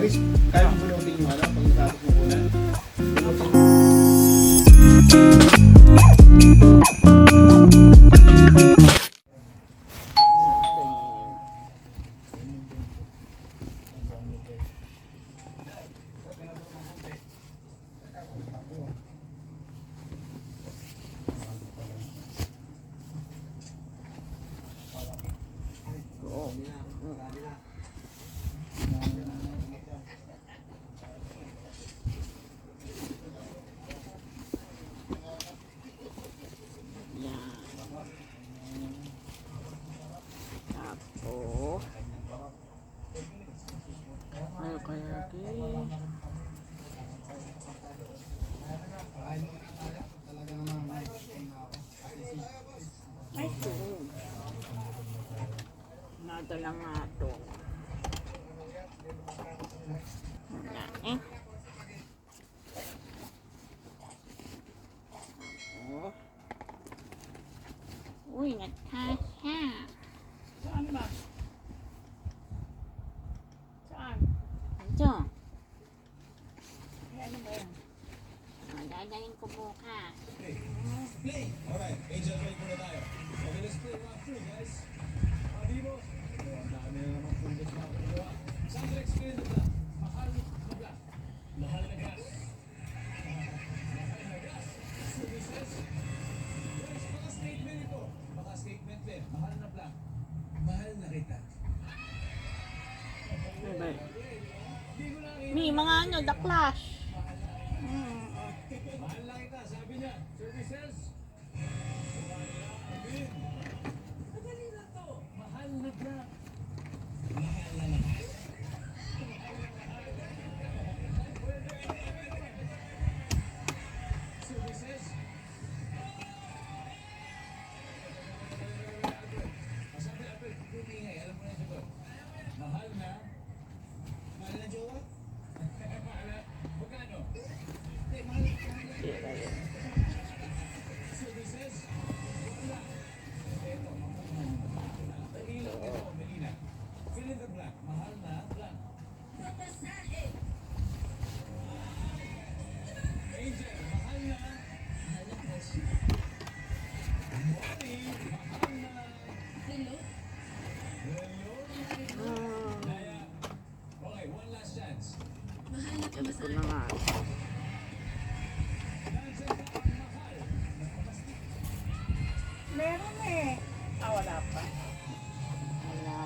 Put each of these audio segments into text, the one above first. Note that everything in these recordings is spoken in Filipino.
Guys, kaya mo bunutin yung ano, pag natapos mo ulan. Ano kaya ay ito. Nadala nga ito. Uy, Natasha. Saan ba? Saan? Ito. Ay, ano ba yan? Dadalhin ko bukas. Play! Alright, Angel break muna tayo. Okay, let's play round 3, guys. Vivo. Ang dami na naman puntos na pagkawa. Sandra, explain na ba? Mahal na ba? Mahal na gas. Mahal na gas. Services. Guys, baka statement ito. Baka statement din. Mahal na blank. Mahal na kita. May mga ano, The Clash. Mahal na kita, sabi niya. Services. Madali na to. Mahal na blank. Mahal na lahat. Services. Sabi, Apple, tutingay. Alam mo na yung sagot. Mahal na. Mahal na jowa? Mahal na. Magkano? Hindi, mahal na. Services. Wala. Ito. Tahilo. Ito, Melina. Fill in the blank. Mahal na blank. Angel, mahal na. Mahal na presyo. Money, mahal na. Hello? Hello? Naya. Okay, one last chance. Sabi ko na nga. Nandiyan ba ang mahal na plastic? Meron eh. Wala pa. Wala.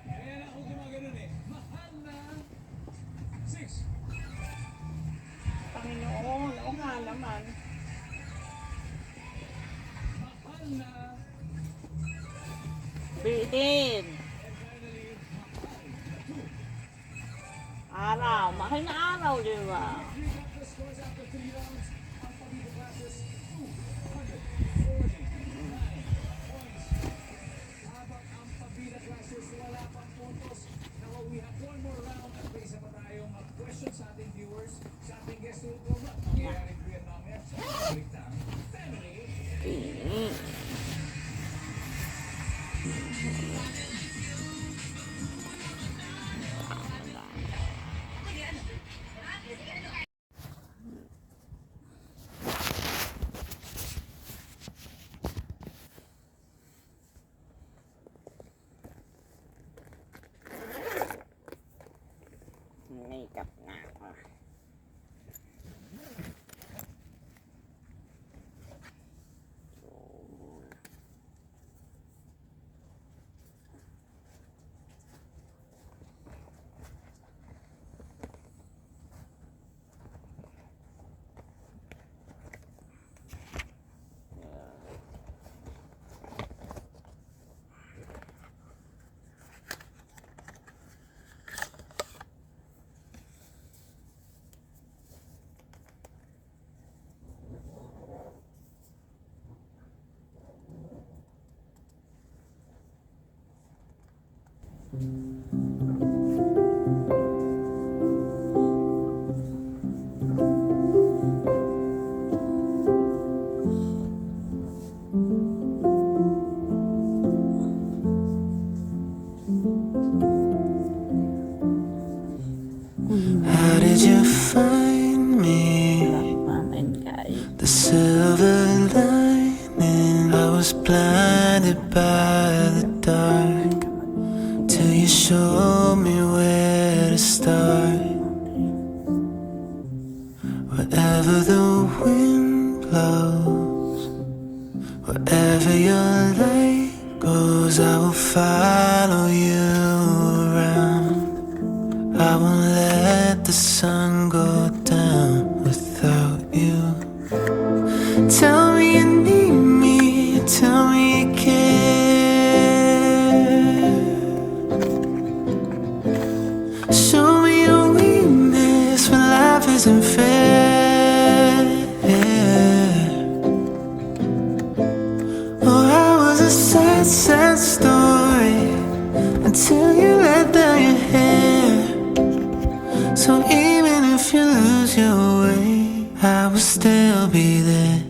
Kaya na ako gumagano'n eh. Mahal na. 6. Panginoon, oo nga naman. Mahal na. Bitin. And finally, mahal na 2. Araw. Mahal na araw, di ba? Three got the scores after 3 rounds. Ang Pabilo Classes, 249 points. Habang ang Pabilo Classes, wala pang puntos. Now we have one more round at may isa pa tayong question sa ating viewers, sa ating guest who will come up. Mangyayaring Vietnam yan sa Balitang Family. Makeup na ako. show me where to start. Wherever the wind blows, wherever your light goes, I will follow you around. I won't let the sun go down without you. Tell me you need me, tell me you care. Show me your weakness when life isn't fair. Oh, I was a sad, sad story until you let down your hair. So even if you lose your way, I will still be there.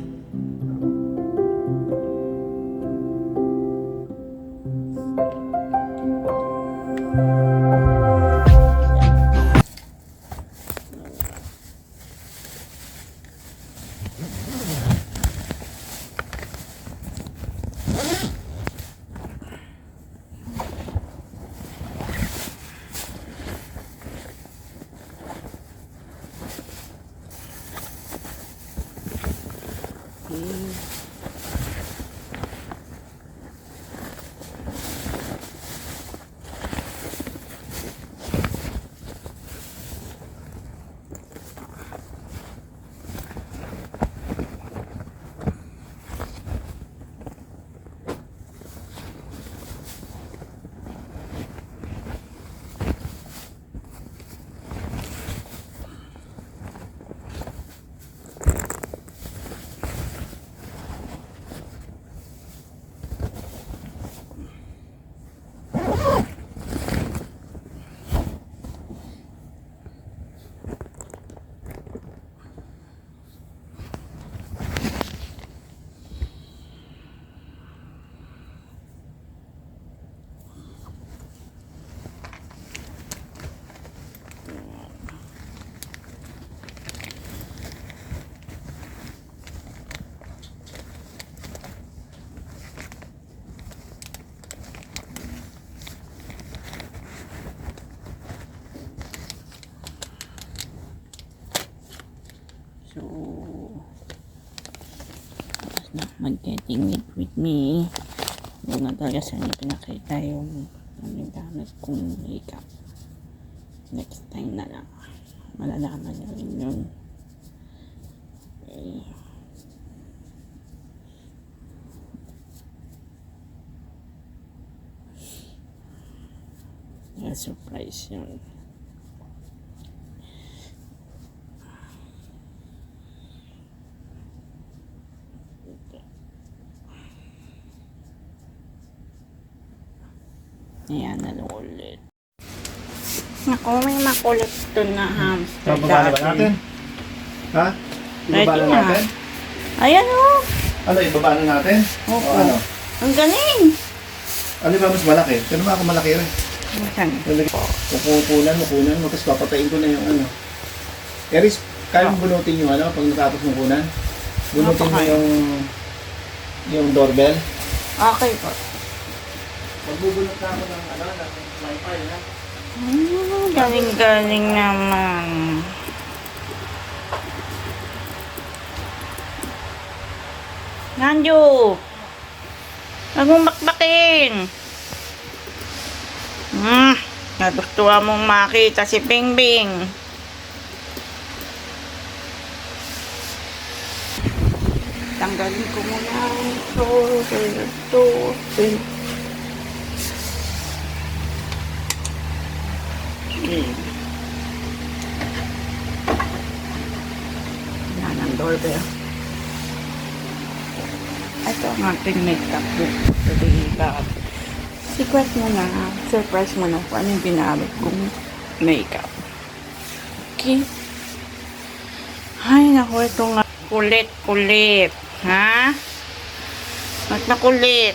So, tapos na mag-getting it with me. Doon na talaga sa inyo pinakita yung gamit kong makeup. Next time na lang. Malalaman nyo rin yun. Okay. Surprise yun. Ayan na ulit. Naku, may makulit to na hamster. Bababa na ba natin? Ha? Ibaba Ready na na. natin? Ayan o. Ano, ibaba na natin? Opo. O ano? Ang galing. Ano ba mas malaki? Pero ba ako malaki rin? Saan? Kukunan mo, tapos papatayin ko na yung ano. Eris, kaya mo bunutin yung ano, pag natapos mo kunan? Bunutin mo Napakaya. yung doorbell? Okay po. Magbubunot na ako ng ano, ng wifi na. Galing-galing naman. Nanjo! Huwag mong bakbakin! Nagustuhan mong makita si Bingbing. Tanggalin ko muna ito. Yan ang doorbell. Ito ang ating makeup book. Secret mo na, surprise mo na kung ano yung ginamit kong makeup. Okay? Ay, naku, ito nga. Kulit. Ha? At nakulit.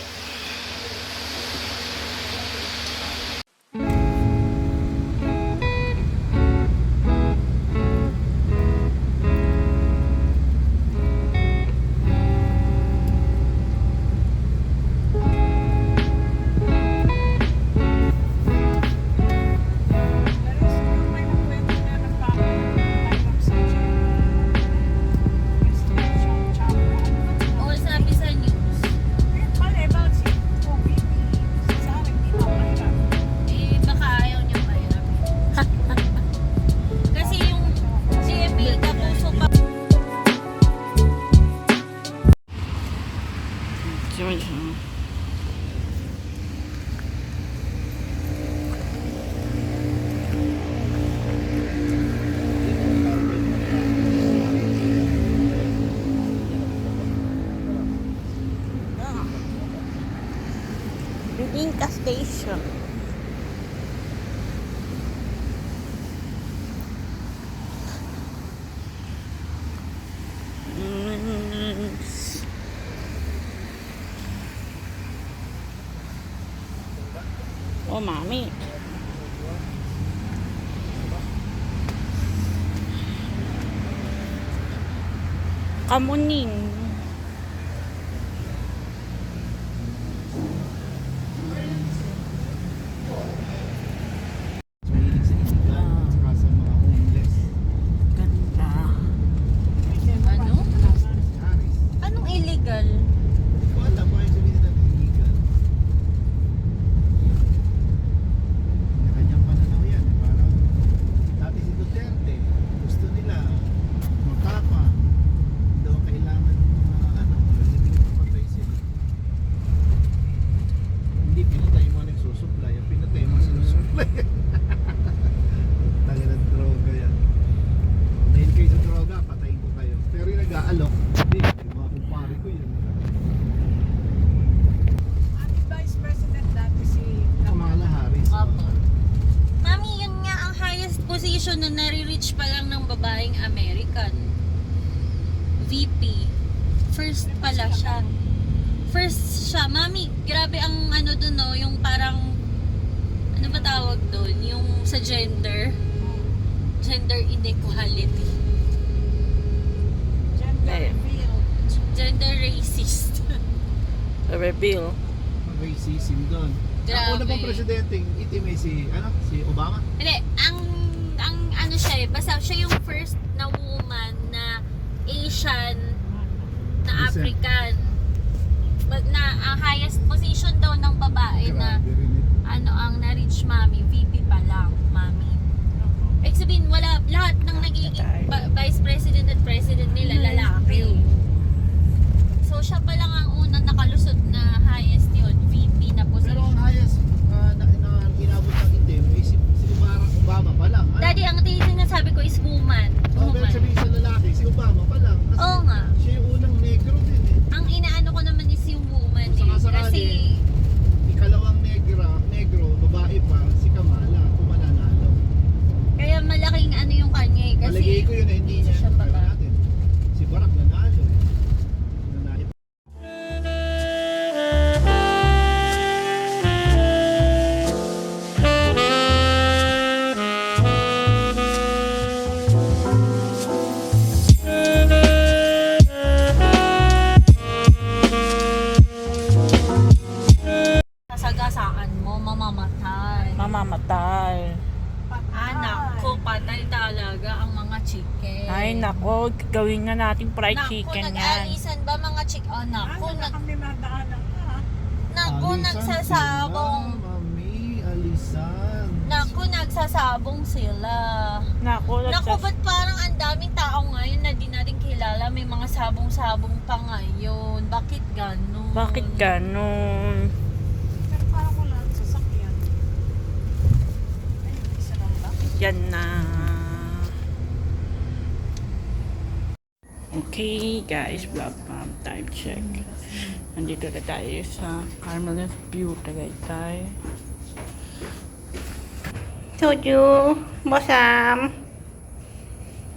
gas station. Oh, mami. Kamuning. Mahilig sa illegal, saka sa mga homeless. Ganda. Ano? Haris. Anong illegal? Wala po kayo sabihin na illegal. Kanya-kanyang pananaw yan. Parang dati si Duterte, gusto nila matapa. Daw kailangan ng mga patay sila. Hindi pinatay mo nagsusupply, ang pinatay mo sinusupply. Tagal ng droga yan. Dahil kayo sa droga, patayin ko kayo. Pero yung nag-aalok, hindi, yung mga kumpare ko yun. Vice President dati si Kamala Harris. Opo. Mami, yun nga ang highest position na nare-reach pa lang ng babaeng American. VP. First pala siya. First siya. Mami, grabe ang ano dun, no? Yung parang, ano ba tawag dun? Yung sa gender. Gender inequality. gender reveal. Gender racist. Reveal. Racism doon. Ang Grabe. una pang presidenteng itim ay si Obama. Hindi, ang ano siya eh, basta siya yung first na woman na Asian na Asian. African. Na ang highest position daw ng babae na Grabe rin ito. ano ang na-reach mami, VP pa lang, mami. Ibig sabihin, wala, lahat ng nagiging vice president at president nila lalaki. So siya pa lang ang unang nakalusot na highest yun, VP na Pero position. ang highest na inabot ng itim ay si Barack Obama pa lang. Daddy, ang sinasabi ko is woman. Pero Woman. sabihin sa lalaki, si Obama pa lang. Kasi Oo nga. siya yung unang negro din eh. Ang inaano ko naman is yung woman eh. Saka Kasi, ikalawang negro, babae pa, si Kamala, kumananalo. kaya malaking ano yung kanya eh. Kasi, Palagay ko yun na hindi niya siya ano babae. natin. Si Barack nanalo eh. Nanalo. Sasagasaan mo, mamamatay. Mamamatay. Anak ko, patay talaga ang mga chicken. Ay, nako. Gawin na natin fried chicken yan. nag-alisan ba mga chicken? Oh, naku, Ano na kami madaanan ka? naku, Alisan nagsasabong. sila, Mami, alisan. Naku, nagsasabong sila. Nako, Naku, ba't parang ang daming tao ngayon na di natin kilala? May mga sabong-sabong pa ngayon. Bakit ganun? Bakit ganon? Pero parang wala ang sasakyan. Ay, isa lang ba? Yan na. Okay guys, vlog mom time check. Nandito na tayo sa Carmel's View, Tagaytay. Tuju, Bosam.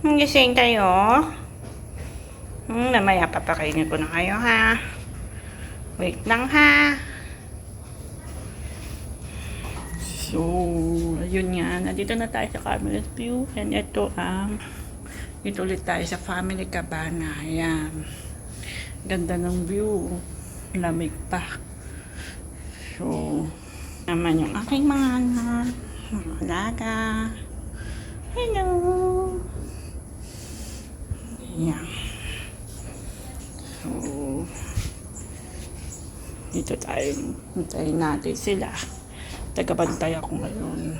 Gising kayo? Namaya papakainin ko na kayo ha. Wait lang ha. So, ayun nga. Nandito na tayo sa Carmel's View. And ito ang dito ulit tayo sa Family Cabana. Ayan. Ganda ng view. Lamig pa. So, naman yung aking mga anak. Mga alaga. Hello. Ayan. So, dito tayo. Hintayin natin sila. Tagabantay ako ngayon.